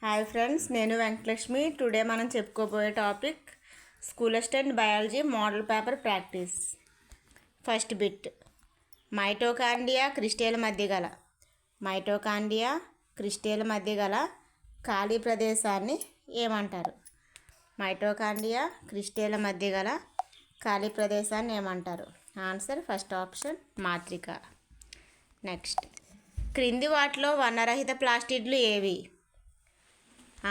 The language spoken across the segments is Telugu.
హాయ్ ఫ్రెండ్స్, నేను వెంకటలక్ష్మి. టుడే మనం చెప్పుకోబోయే topic school assistant biology model paper practice. First bit, mitochondria క్రిస్టేల మధ్య గల ఖాళీ ప్రదేశాన్ని ఏమంటారు? మైటోకాండ్రియా క్రిస్టేల మధ్య గల ఖాళీ ప్రదేశాన్ని ఏమంటారు? ఆన్సర్ ఫస్ట్ ఆప్షన్ మాత్రిక. నెక్స్ట్, క్రింది వాటిలో వర్ణరహిత ప్లాస్టిడ్లు ఏవి?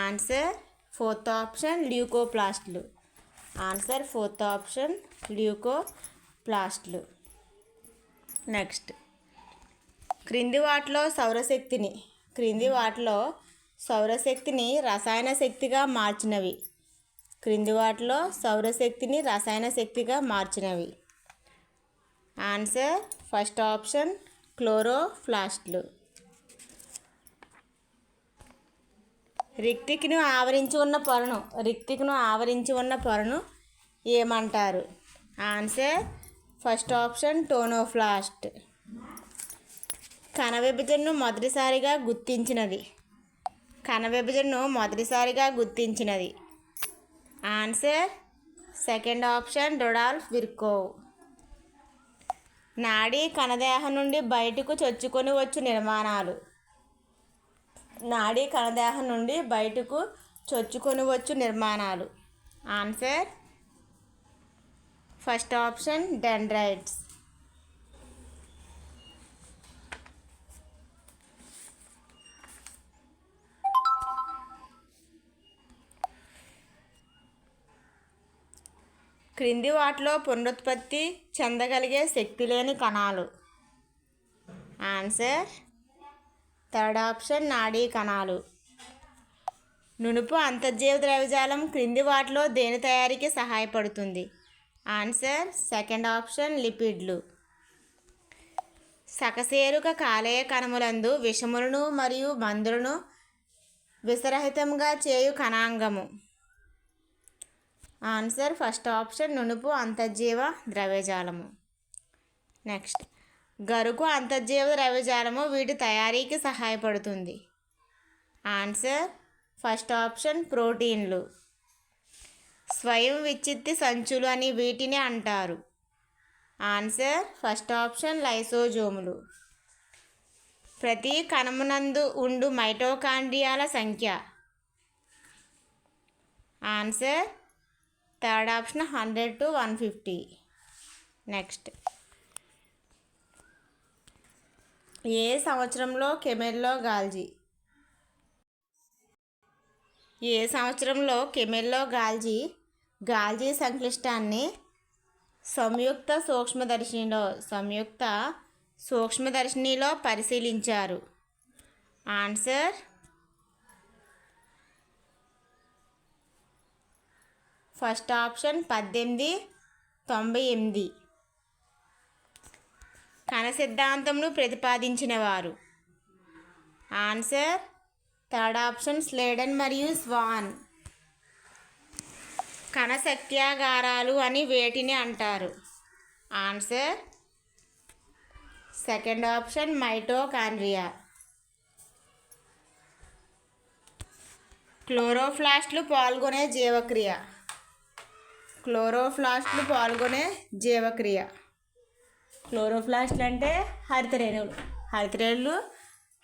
ఆన్సర్ ఫోర్త్ ఆప్షన్ ల్యూకోప్లాస్ట్లు. నెక్స్ట్, క్రింది వాటిలో సౌరశక్తిని రసాయన శక్తిగా మార్చినవి. ఆన్సర్ ఫస్ట్ ఆప్షన్ క్లోరోప్లాస్ట్లు. రిక్తికిను ఆవరించి ఉన్న పొరను ఏమంటారు? Answer first option tonoplast. కణ విభజనను మొదటిసారిగా గుర్తించినది. Answer second option Rudolf Virchow. నాడీ కణదేహం నుండి బయటకు చొచ్చుకొని వచ్చు నిర్మాణాలు. Answer first option dendrites. క్రింది వాటిలో పునరుత్పత్తి చెందగలిగే శక్తి లేని కణాలు. ఆన్సర్ థర్డ్ ఆప్షన్ నాడీ కణాలు. నునుపు అంతర్జీవ ద్రవ్యజాలం క్రింది వాటిలో దేని తయారీకి సహాయపడుతుంది? ఆన్సర్ సెకండ్ ఆప్షన్ లిపిడ్లు. సకశేరుక కాలేయ కణములందు విషములను మరియు మందులను విషరహితంగా చేయు కణాంగము. ఆన్సర్ ఫస్ట్ ఆప్షన్ నునుపు అంతర్జీవ ద్రవ్యజాలము. నెక్స్ట్, గరుకు అంతర్జీవ ద్రవ్యజాలము వీటి తయారీకి సహాయపడుతుంది. ఆన్సర్ ఫస్ట్ ఆప్షన్ ప్రోటీన్లు. స్వయం విచ్చిత్తి సంచులు అని వీటిని అంటారు. ఆన్సర్ ఫస్ట్ ఆప్షన్ లైసోజోములు. ప్రతి కణమునందు ఉండు మైటోకాండ్రియాల సంఖ్య. Answer third option 100 to 150. Next, ఏ సంవత్సరంలో కెమెల్లో గాల్జీ సంక్లిష్టాన్ని సంయుక్త సూక్ష్మదర్శినిలో పరిశీలించారు? Answer first option 1898. కణ సిద్ధాంతంను ప్రతిపాదించిన వారు? ఆన్సర్ థర్డ్ ఆప్షన్ స్లేడన్ మరియు స్వాన్. కణ సత్యాగారాలు అని వేటిని అంటారు? Answer second option mitochondria. క్లోరోప్లాస్ట్లు పాల్గొనే జీవక్రియ. క్లోరోప్లాస్ట్లు అంటే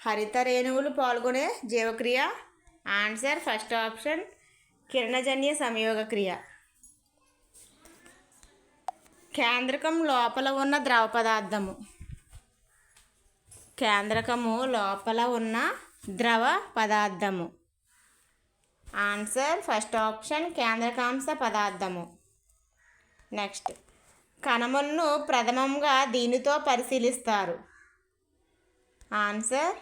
హరిత రేణువులు పాల్గొనే జీవక్రియ. ఆన్సర్ ఫస్ట్ ఆప్షన్ కిరణజన్య సంయోగ క్రియ. కేంద్రకం లోపల ఉన్న ద్రవ పదార్థము. ఆన్సర్ ఫస్ట్ ఆప్షన్ కేంద్రకాంశ పదార్థము. నెక్స్ట్, కణములను ప్రథమంగా దీనితో పరిశీలిస్తారు? Answer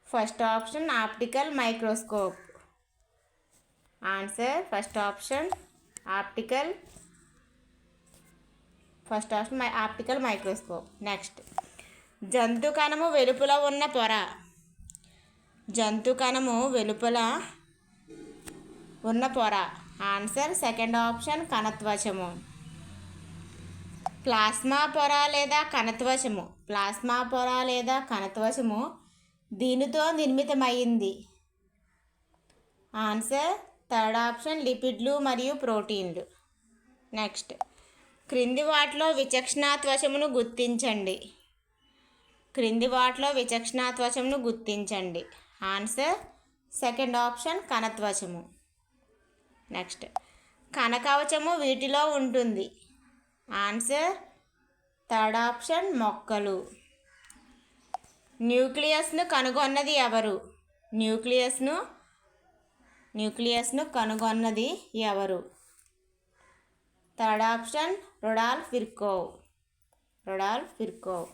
first option optical microscope. Answer first option optical microscope. Next, జంతు కణము వెలుపల ఉన్న పొర. ఆన్సర్ సెకండ్ ఆప్షన్ కణత్వచము. ప్లాస్మా పొర లేదా కణత్వచము దీనితో నిర్మితమైంది. ఆన్సర్ థర్డ్ ఆప్షన్ లిపిడ్లు మరియు ప్రోటీన్లు. నెక్స్ట్, క్రింది వాటిలో విచక్షణాత్వచమును గుర్తించండి. క్రింది వాటిలో విచక్షణాత్వచమును గుర్తించండి. ఆన్సర్ సెకండ్ ఆప్షన్ కణత్వచము. నెక్స్ట్, కణకవచము వీటిలో ఉంటుంది. ఆన్సర్ థర్డ్ ఆప్షన్ మొక్కలు. న్యూక్లియస్ను కనుగొన్నది ఎవరు? న్యూక్లియస్ను కనుగొన్నది ఎవరు? Third option Rudolf Virchow.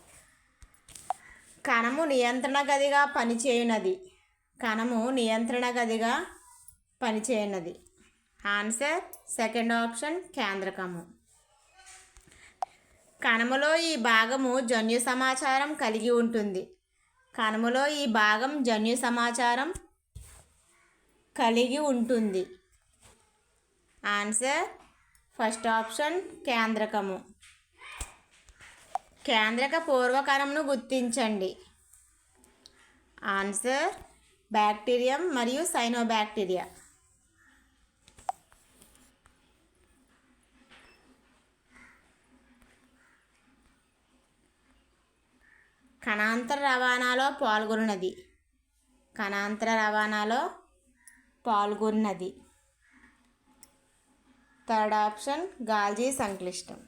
కణము నియంత్రణ గదిగా పనిచేయునది. ఆన్సర్ సెకండ్ ఆప్షన్ కేంద్రకము. కణములో ఈ భాగము జన్యు సమాచారం కలిగి ఉంటుంది. ఆన్సర్ ఫస్ట్ ఆప్షన్ కేంద్రకము. కేంద్రక పూర్వకణమును గుర్తించండి. ఆన్సర్ బ్యాక్టీరియం మరియు సైనోబ్యాక్టీరియా. కణాంతర రవాణాలో పాల్గొన్నది. Third option గాల్జీ సంక్లిష్టం.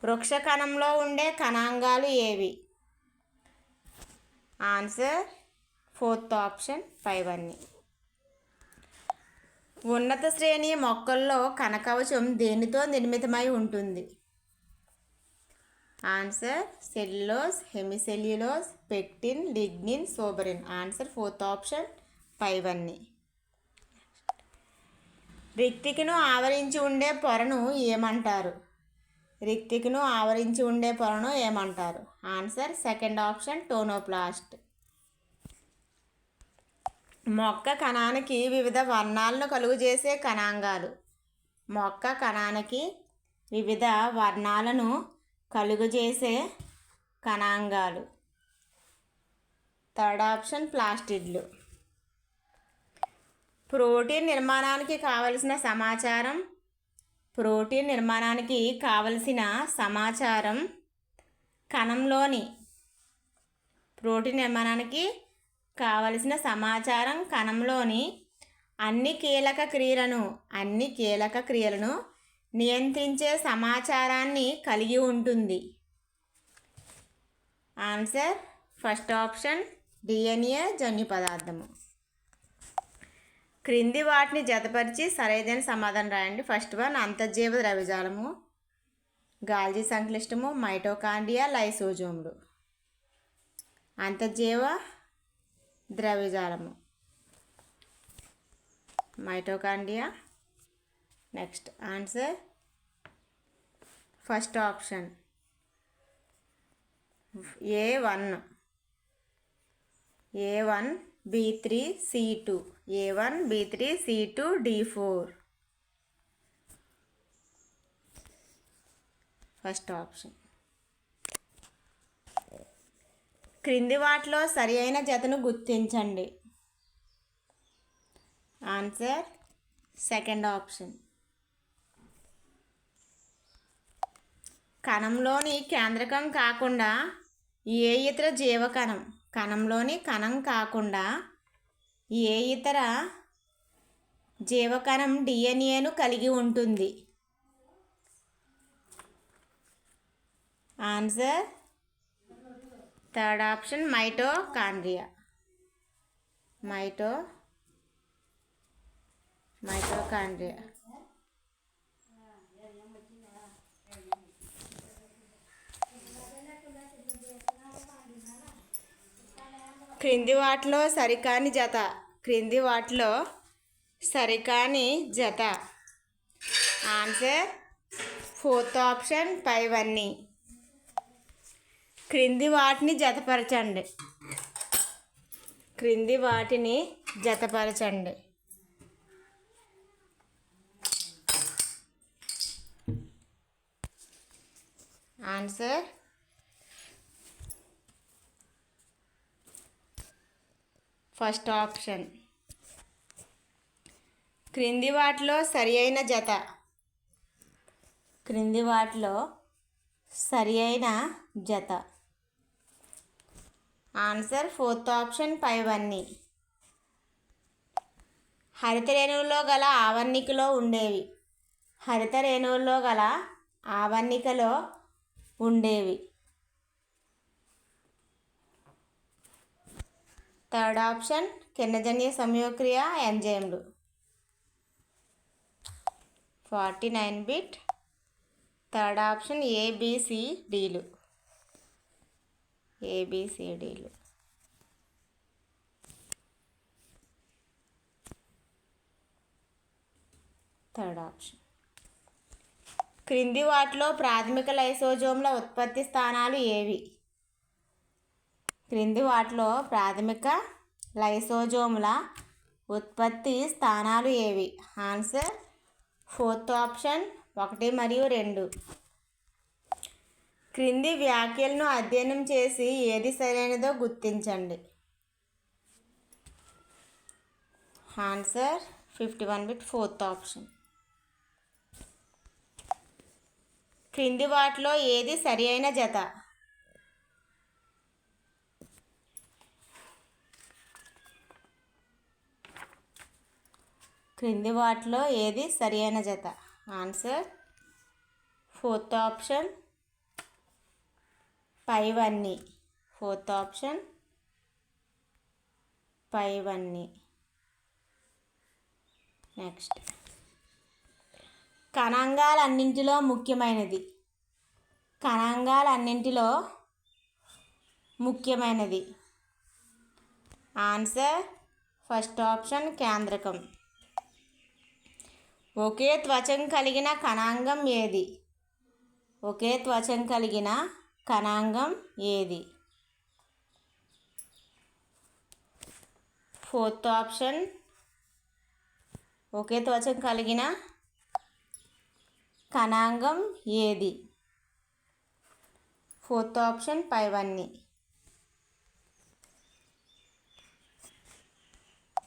వృక్ష కణంలో ఉండే కణాంగాలు ఏవి? ఆన్సర్ ఫోర్త్ ఆప్షన్ పైవన్నీ. ఉన్నత శ్రేణి మొక్కల్లో కణకవచం దేనితో నిర్మితమై ఉంటుంది? Answer cellulose, hemicellulose, pectin, lignin, suberin. Answer fourth option పైవన్నీ. రిక్తికను ఆవరించి ఉండే పొరను ఏమంటారు? Answer second option tonoplast. మొక్క కణానికి వివిధ వర్ణాలను కలుగజేసే కణాంగాలు. థర్డ్ ఆప్షన్ ప్లాస్టిడ్లు. ప్రోటీన్ నిర్మాణానికి కావలసిన సమాచారం కణంలోని అన్ని కీలక క్రియలను నియంత్రించే సమాచారాన్ని కలిగి ఉంటుంది. ఆన్సర్ ఫస్ట్ ఆప్షన్ డిఎన్ఏ జన్యు పదార్థము. క్రింది వాటిని జతపరిచి సరైన సమాధానం రాయండి. ఫస్ట్ వన్ అంతర్జీవ ద్రవ్యజాలము, గాల్జీ సంక్లిష్టము, మైటోకాండ్రియా, లైసోజోములు. అంతర్జీవ ద్రవ్యజాలము mitochondria. Next answer first option A1 B3 C2 A1 B3 C2 D4. First option. క్రింది వాటిలో సరి అయిన జతను గుర్తించండి. Answer second option. కణంలోని కేంద్రకం కాకుండా ఏ ఇతర జీవకణం డిఎన్ఏను కలిగి ఉంటుంది? Answer third option mitochondria. క్రింది వాటిలో సరికాని జత. ఆన్సర్ ఫోర్త్ ఆప్షన్ పైవన్నీ. క్రింది వాటిని జతపరచండి. Answer first option. క్రింది వాటిలో సరి అయిన జత. క్రింది వాటిలో సరి అయిన జత. ఆన్సర్ ఫోర్త్ ఆప్షన్ పైవన్నీ. హరితరేణువులో గల ఆవరణికలో ఉండేవి. హరితరేణువులో గల ఆవరణికలో ఉండేవి. థర్డ్ ఆప్షన్ కిరణజన్య సంయోగక్రియ ఎంజైమ్లు. 49 బిట్. థర్డ్ ఆప్షన్ ఏబిసిడీలు. ఏబిసిడీలు. Third option. క్రింది వాటిలో ప్రాథమిక లైసోజోమ్ల ఉత్పత్తి స్థానాలు ఏవి? క్రింది వాటిలో ప్రాథమిక లైసోజోమ్ల ఉత్పత్తి స్థానాలు ఏవి? ఆన్సర్ ఫోర్త్ ఆప్షన్ 1 మరియు 2. క్రింది వ్యాఖ్యలను అధ్యయనం చేసి ఏది సరైనదో గుర్తించండి. Answer 51 bit fourth option. క్రింది వాటిలో ఏది సరి అయిన జత? క్రింది వాటిలో ఏది సరి అయిన జత? ఆన్సర్ ఫోర్త్ ఆప్షన్ పైవన్నీ. ఫోర్త్ ఆప్షన్ పైవన్నీ. నెక్స్ట్, కణాంగాలన్నింటిలో ముఖ్యమైనది. కణాంగాలన్నింటిలో ముఖ్యమైనది. ఆన్సర్ ఫస్ట్ ఆప్షన్ కేంద్రకం. ఒకే త్వచం కలిగిన కణాంగం ఏది? ఒకే త్వచం కలిగిన కణాంగం ఏది? ఫోర్త్ ఆప్షన్ ఒకే త్వచం కలిగిన కణాంగం ఏది? ఫోర్త్ ఆప్షన్ పైవన్నీ.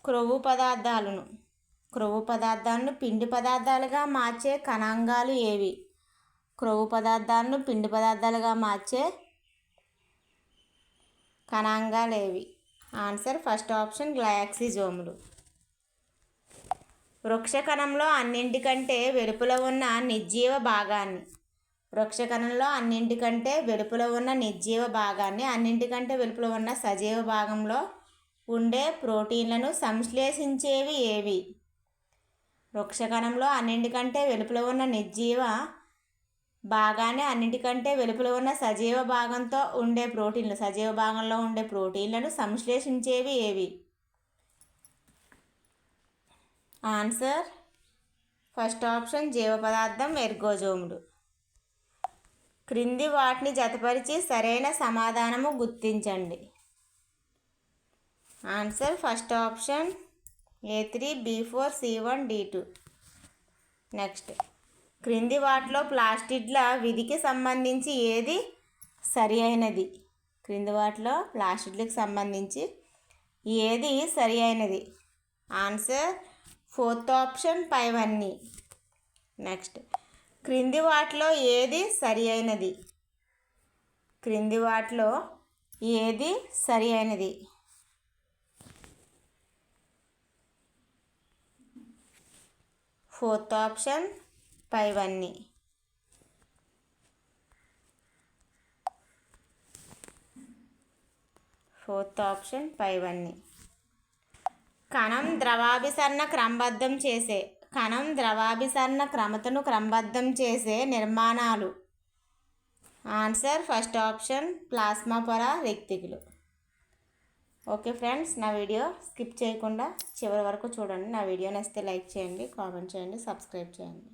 క్రొవ్వు పదార్థాలను పిండి పదార్థాలుగా మార్చే కణాంగాలు ఏవి? క్రొవ్వు పదార్థాలను పిండి పదార్థాలుగా మార్చే కణాంగాలు ఏవి? ఆన్సర్ ఫస్ట్ ఆప్షన్ గ్లైకోజోములు. వృక్షకణంలో అన్నింటికంటే వెలుపల ఉన్న నిర్జీవ భాగాన్ని. వృక్షకణంలో అన్నింటికంటే వెలుపల ఉన్న నిర్జీవ భాగాన్ని అన్నింటికంటే వెలుపల ఉన్న సజీవ భాగంలో ఉండే ప్రోటీన్లను సంశ్లేషించేవి ఏవి? వృక్షకణంలో అన్నింటికంటే వెలుపల ఉన్న నిర్జీవ భాగాన్ని అన్నింటికంటే వెలుపల ఉన్న సజీవ భాగంతో ఉండే ప్రోటీన్లు సజీవ భాగంలో ఉండే ప్రోటీన్లను సంశ్లేషించేవి ఏవి? ఆన్సర్ ఫస్ట్ ఆప్షన్ జీవ పదార్థం ఎర్గోజోములు. క్రింది వాటిని జతపరిచి సరైన సమాధానము గుర్తించండి. Answer first option A3 B4 C1 D2. Next, క్రింది వాటిలో ప్లాస్టిడ్ల విధికి సంబంధించి ఏది సరి అయినది? క్రింది వాటిలో ప్లాస్టిడ్లకు సంబంధించి ఏది సరి అయినది? ఆన్సర్ ఫోర్త్ ఆప్షన్ పైవన్నీ. నెక్స్ట్, క్రింది వాటిలో ఏది సరి అయినది? క్రింది వాటిలో ఏది సరి అయినది? ఫోర్త్ ఆప్షన్ పైవన్నీ. ఫోర్త్ ఆప్షన్ పైవన్నీ. కణం ద్రవాభిసరణ క్రమతను క్రమబద్ధం చేసే నిర్మాణాలు. ఆన్సర్ ఫస్ట్ ఆప్షన్ ప్లాస్మా పొర రిక్తికులు. ఓకే ఫ్రెండ్స్, నా వీడియో స్కిప్ చేయకుండా చివరి వరకు చూడండి. నా వీడియో నచ్చితే లైక్ చేయండి, కామెంట్ చేయండి, సబ్స్క్రైబ్ చేయండి.